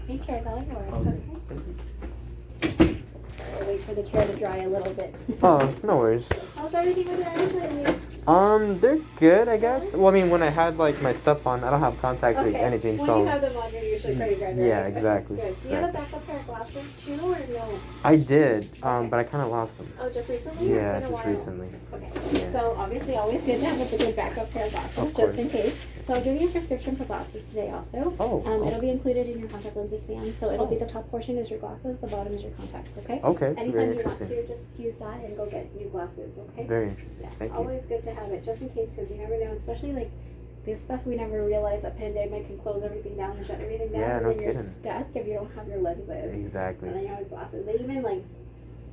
The chair's all yours. Okay. Okay. Thank you. I'll wait for the chair to dry a little bit. Oh, no worries. How's everything with your eyes lately? They're good, I guess. Well, I mean, when I had like my stuff on, I don't have contacts or anything, When so. you have them on, you're usually pretty good, right? Yeah, exactly. Okay, good. Do you have a backup pair of glasses too, or no? I did, Okay. but I kind of lost them. Oh, just recently? Yeah, It's been a just while. recently. Okay. Yeah. So obviously, always good to have a good backup pair of glasses, Of just in course. case. So I'm doing a prescription for glasses today, also. Oh. It'll be included in your contact lens exam. So it'll be Oh. the top portion is your glasses, the bottom is your contacts. Okay. Okay. Anytime Very you want interesting. to, just use that and go get new glasses. Okay. Very interesting. Yeah, Thank you. always good to have it, just in case, because you never know, especially like this stuff we never realize a pandemic can close everything down and shut everything down, Yeah, and no then you're kidding. stuck if you don't have your lenses. Exactly. And then you have glasses. They even like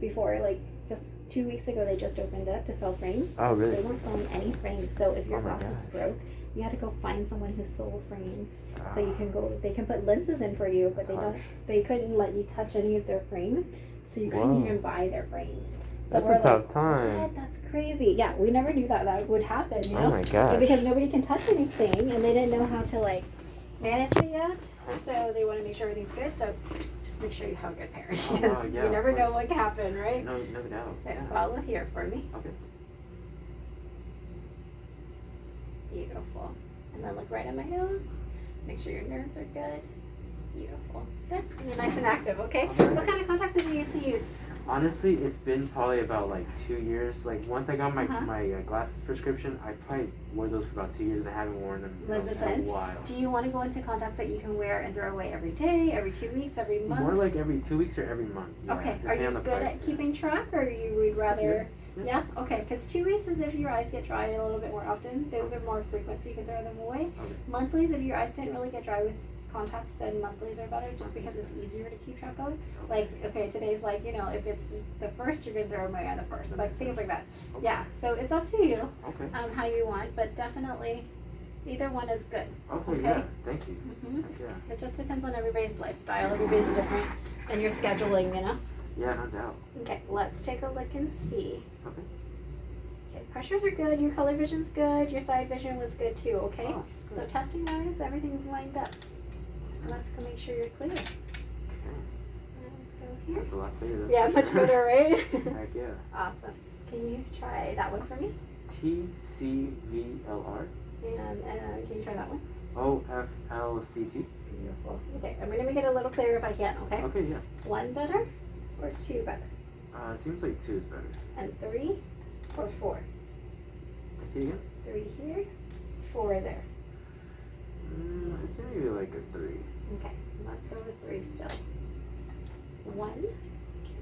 before, like just 2 weeks ago, they just opened up to sell frames. Oh, really? They weren't selling any frames, so if your Oh my glasses gosh. broke, you had to go find someone who sold frames. So you Ah, can go, they can put lenses in for you, but gosh. they couldn't let you touch any of their frames, so you couldn't Whoa. even buy their frames. So That's we're a tough like, time. what? That's crazy. Yeah, we never knew that would happen, you know? Oh my gosh. Because nobody can touch anything, and they didn't know how to like manage it yet. So they want to make sure everything's good. So just make sure you have a good pair, Oh, because yeah, you never of know course. what can happen, right? No doubt. Okay, Yeah. follow here for me. Okay. Beautiful. And then look right at my nose. Make sure your nerves are good. Beautiful. Good. And you're nice and active, okay? Alright. What kind of contacts did you used to use? Honestly, it's been probably about like 2 years. Like once I got my Uh-huh. my glasses prescription, I probably wore those for about 2 years, and I haven't worn them Lenses in a in? while. Do you want to go into contacts that you can wear and throw away every day, every 2 weeks, every month? More like every 2 weeks or every month. Yeah, Okay, are depending you on the good price, at yeah. keeping track, or you would rather? Yeah. Yeah. Okay, because 2 weeks is if your eyes get dry a little bit more often. Those are more frequent, so you can throw them away. Okay. Monthlies, if your eyes didn't really get dry with contacts, then monthlies are better, just because it's easier to keep track of. Like, okay, today's like, you know, if it's the first, you're gonna throw them away on the first, like things like that. Okay. Yeah. So it's up to you, Okay. how you want, but definitely, either one is good. Okay. Okay. Yeah. Thank you. hmm Heck yeah. It just depends on everybody's lifestyle. Everybody's different, and your scheduling, you know. Yeah. No doubt. Okay, let's take a look and see. Okay. Okay, pressures are good, your color vision's good, your side vision was good too, okay? Oh, good. So testing wise, everything's lined up. Let's go make sure you're clear. Okay. Let's go here. That's a lot clearer. Yeah, much better, right? Heck yeah. Awesome. Can you try that one for me? TCVLR And can you try that one? OFLCT. Beautiful. Okay, I'm gonna make it a little clearer if I can, okay? Okay. Yeah. 1 better or 2 better? Seems like 2 is better. And 3 or 4? I see again. 3 here, 4 there. I say maybe like a 3. Okay, let's go with 3 still. 1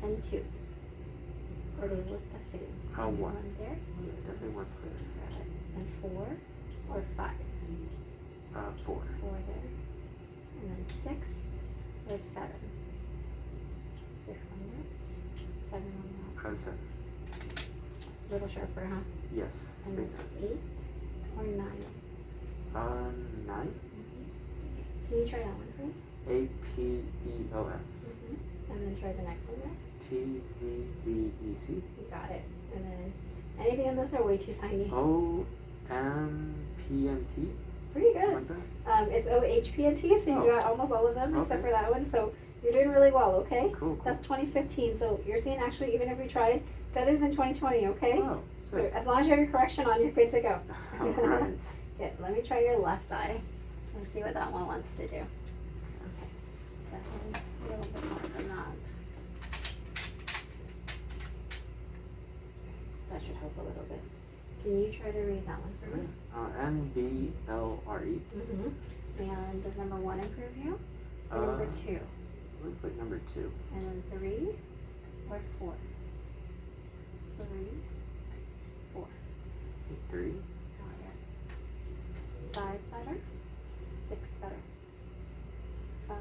and 2. Or they look the same. How 1? 1 there, Yeah, definitely one's clear. got it. And 4 or 5. 4. 4 there. And then 6 or 7. 6 on this, 7 on 7. that. A little sharper, huh? Yes. And Big then time. 8 or 9. 9. Can you try that one for me? APEOF. And then try the next one there. TZVEC. You got it. And then anything in this are way too tiny. OMPNT. Pretty good. Like that? It's OHPNT, so you Oh. got almost all of them except Okay. for that one. So you're doing really well, okay? Cool. That's 2015, so you're seeing actually, even if we tried, better than 2020, okay? Oh, So sick. as long as you have your correction on, you're good to go. Alright. Okay, let me try your left eye and see what that one wants to do. Okay, definitely a little bit more than that. That should help a little bit. Can you try to read that one for me? NBLRE. And does number 1 improve you? Or number 2? Looks like number 2. And then 3 or 4? 3, 4. 3. Got it. 5 better? 6 better? 5,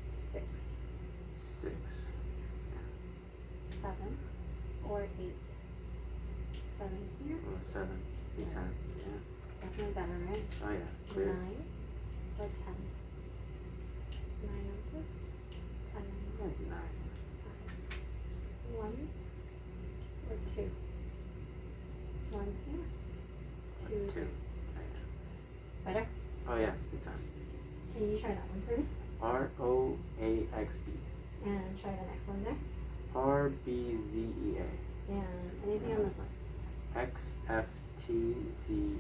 6, 6. 7, or 8? 7 here? Or 7. Big time. Yeah. Definitely better, right? Oh yeah. Clear. 9 or 10? 9 on this, 10 on Like 9. that. 1 or 2? 1 here, 2 2. here. Better? Oh yeah. Big time. Can you try that one for me? ROWE. XB. And try the next one there. RBZEA. And anything on this one? XFTZA.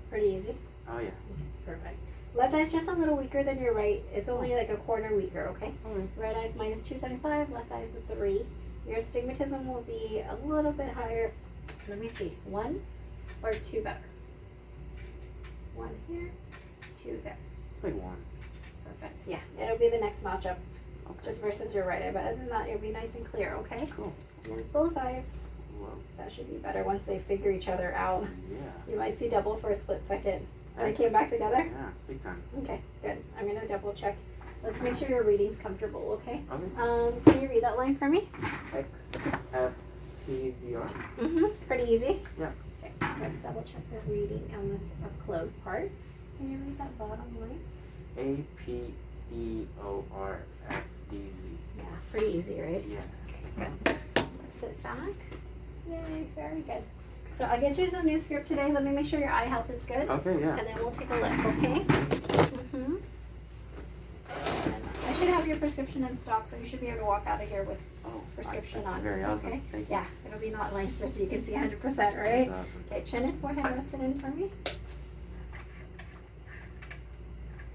Pretty easy. Oh yeah. Perfect. Left eye's just a little weaker than your right. It's only like a quarter weaker, okay? Alright. Right eye's minus 275, left eye's a 3. Your astigmatism will be a little bit higher. Let me see. 1 or 2 better? 1 here, 2 there. Like 1. Perfect. Yeah, it'll be the next notch up Okay. just versus your right eye. But other than that, it'll be nice and clear, okay? Cool. And then both eyes, Well, that should be better once they figure each other out. yeah. You might see double for a split second. And they came back together? Yeah, big time. Okay, good. I'm gonna double check. Let's make sure your reading's comfortable, okay? Okay. Can you read that line for me? XFTZR. Pretty easy. Yeah. Okay, let's double check the reading on the closed part. Can you read that bottom line? APEORFDZ. Yeah, pretty easy, right? Yeah. Good. Let's sit back. Yay, very good. So I'll get you some new script today. Let me make sure your eye health is good. Okay, yeah. And then we'll take a look, okay? And I should have your prescription in stock, so you should be able to walk out of here with Oh, prescription that's on. very awesome. Okay? Thank you. Yeah, it'll be not nicer so you can see 100%, right? That's awesome. Okay, chin and forehead rested in for me. It's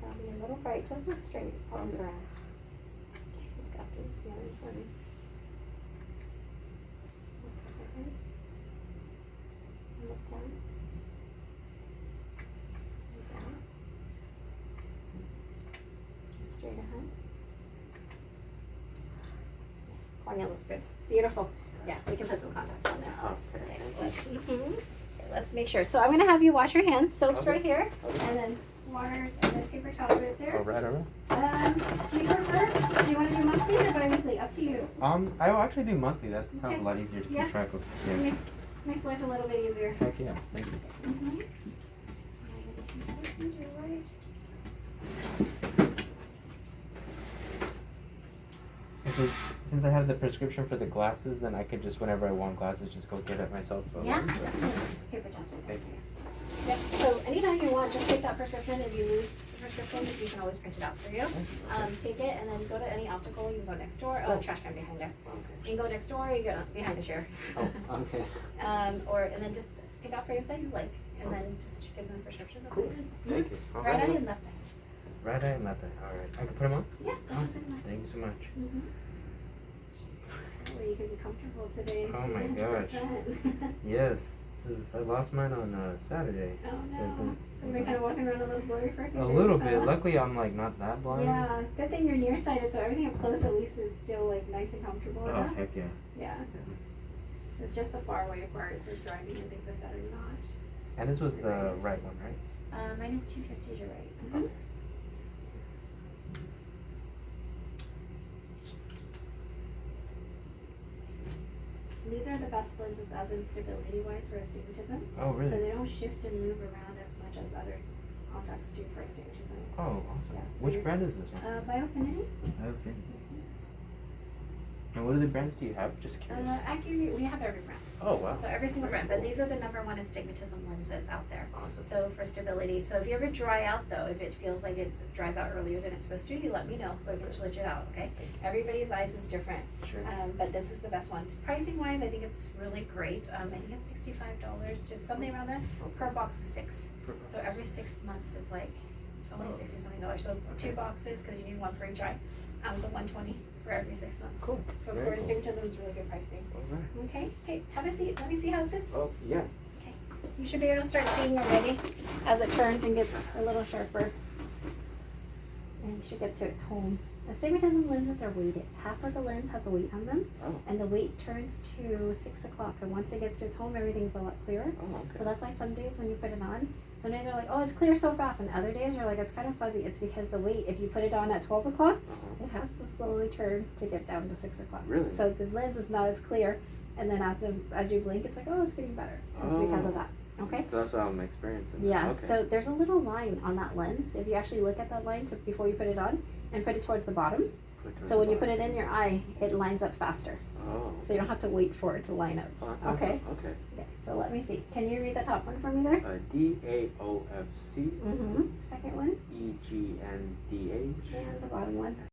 gonna be a little bright. Just look straight on the Okay. ground. Okay, just got to see it for me. Okay. Look down. Look down. Straight ahead. Cornea look good. Beautiful. Yeah, we can put some contacts on there. Okay. Okay, let's make sure. So I'm gonna have you wash your hands. Soap's Okay. right here, Okay. and then water and then paper towel right there. Alright. Do you prefer? Do you want to do monthly or bi-weekly? Up to you. I will actually do monthly. That sounds Okay. a lot easier to Yeah. keep track of. It Yeah. makes life a little bit easier. Heck yeah. Thank you. Mm-hmm. You're right. Okay, since I have the prescription for the glasses, then I could just, whenever I want glasses, just go get it myself. Yeah, definitely. Paper towels right there. Thank you. Yep. So anytime you want, just take that prescription. If you lose the prescription, you can always print it out for you. Take it and then go to any optical. You can go next door. Oh, trash can behind there. Okay. You can go next door. You go behind the chair. Oh, okay. And then just pick out frames that you like, and then just give them a prescription. They'll Cool. be good. Thank you. Right eye and left eye. Right eye and left eye. Alright. I can put them on? Yeah. Awesome. Thank you so much. Where you can be comfortable today and Oh see my 100%. Yes. I lost mine on Saturday. Oh So no. So you're kind of walking around a little blurry for a few a days, little huh? bit. Luckily, I'm like not that blind. Yeah, good thing you're nearsighted, so everything up close at least is still like nice and comfortable. Oh enough. heck yeah. Yeah. It's just the far away parts of driving and things like that are not. And this was the right one, right? Minus 250 is your right. Okay. These are the best lenses as in stability wise for astigmatism. Oh really? So they don't shift and move around as much as other contacts do for astigmatism. Oh awesome. Yeah, so Which you're- brand is this one? Biofinity. Okay. And what other brands do you have? Just curious. Accurate, we have every brand. Oh wow. So every single brand, but these are the #1 astigmatism lenses out there. Awesome. So for stability, so if you ever dry out though, if it feels like it dries out earlier than it's supposed to, you let me know so we can switch it out, okay? Everybody's eyes is different, Sure. but this is the best one. Pricing wise, I think it's really great. I think it's $65, just something around there, per box of 6. So every 6 months, it's like, it's only $60 something. So 2 boxes, because you need one for each eye. So $120 for every 6 months. Cool. For Very cool. astigmatism, it's really good pricing. Alright. Okay, hey, have a seat. Let me see how it sits. Oh yeah. Okay. You should be able to start seeing already as it turns and gets a little sharper. And you should get to its home. Astigmatism lenses are weighted. Half of the lens has a weight on them, Oh. and the weight turns to 6 o'clock. And once it gets to its home, everything's a lot clearer. Oh okay. So that's why some days when you put it on, some days are like, oh, it's clear so fast, and other days you're like, it's kind of fuzzy. It's because the weight, if you put it on at 12 o'clock, it has to slowly turn to get down to 6 o'clock. Really? So the lens is not as clear, and then as you blink, it's like, oh, it's getting better. It's because of that. Okay. So that's what I'm experiencing. Yeah. Okay. So there's a little line on that lens. If you actually look at that line before you put it on, and put it towards the bottom. So when you put it in your eye, it lines up faster. Oh. So you don't have to wait for it to line up. Oh, that's Okay. awesome. Okay. Okay. So let me see. Can you read the top one for me there? DAOFC Second one. EGNDH And the bottom one.